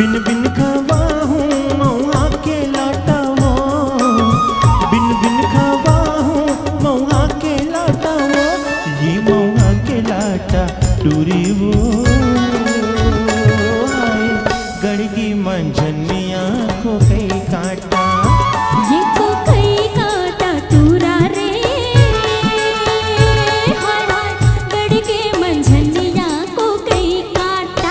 बिन बिन खवा हूँ मऊआ के लाटा वो, बिन बिन खवा हूँ मऊआ के लाटा वो, ये मऊआ के लाटा टूरी वो आए गड़गी मंझनिया को कई काटा। ये को कई काटा टूरा रे, हाय हाय गड़गे मंझनिया को कई काटा।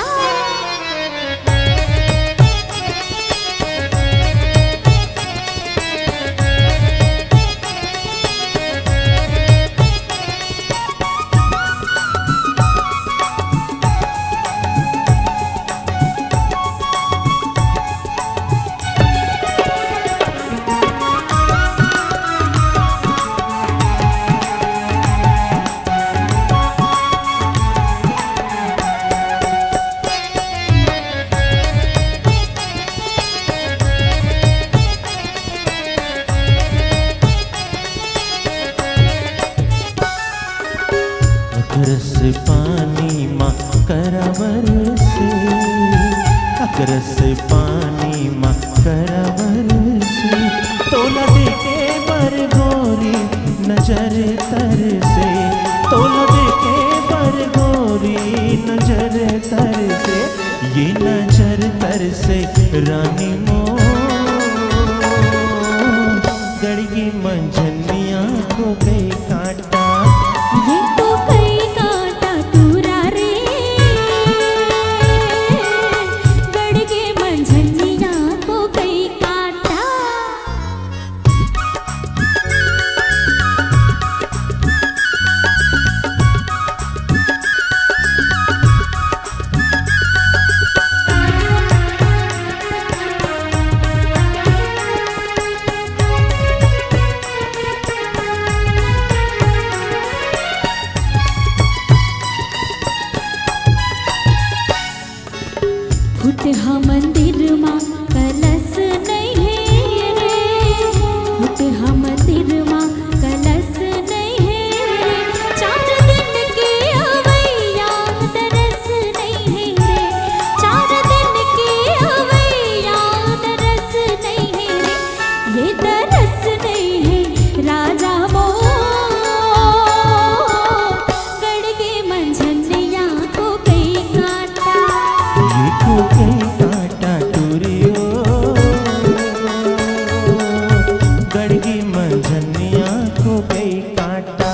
अकरस पानी माँ करावर से, अकरस पानी माँ करावर से, तोला देखे बर गोरी नजर तर से, तोला देखे बर गोरी नजर तर से, ये नजर तर से रानी मोर गड़गी मंझनिया को गई काटा। ये को कई काटा टूरा रे, गड़गे मंझनिया को कई काटा। फुटहा मंदिर माँ कलश नहीं है रे, फुटहा मंदिर माँ कलश नहीं है रे, 4 दिन की अवैया दरस नहीं है रे, 4 दिन की अवैया दरस नहीं है रे, ये दरस नहीं है राजा मोर गड़गे मंझनिया को कई काटा। ये को कई काटा टूरियो गड़गी मंझनिया को कई काटा।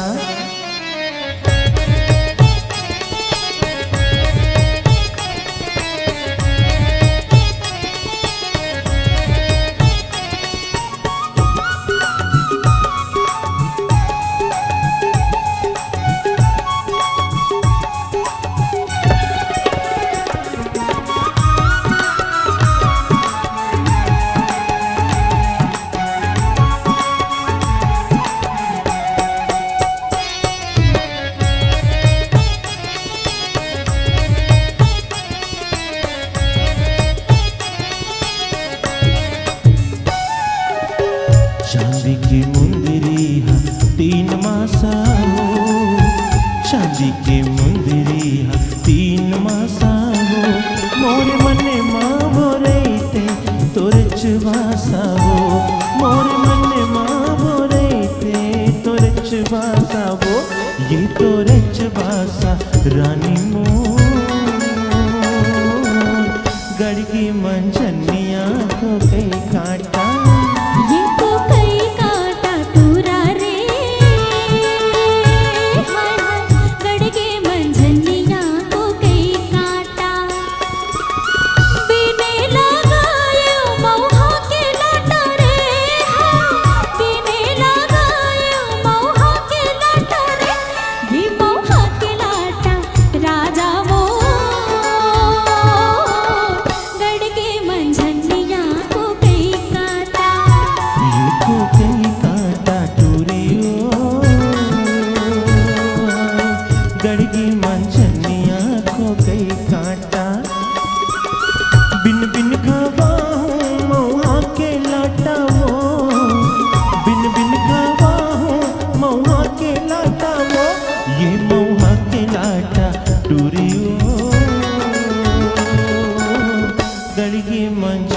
चांदी की मुंदरी हा 3 मासा हो, चांदी की मुंदरी हा 3 मासा हो, मोरे मने माँ बोरेते तोरच वासा हो, मोरे मने माँ बोरेते तोरच वासा हो, ये तोरच वासा रानी मोर गड़गी मंझनिया को कई काटा। ये को कई काटा टूरा रे, हाय हाय गड़गे मंझनिया को कई काटा। बिने लगायो मऊहा के लाटा रे, हाय बिने लगायो मऊहा के लाटा रे, ये मऊहा के लाटा राजा मोर गड़गे मंझनिया को कई काटा। मंजूर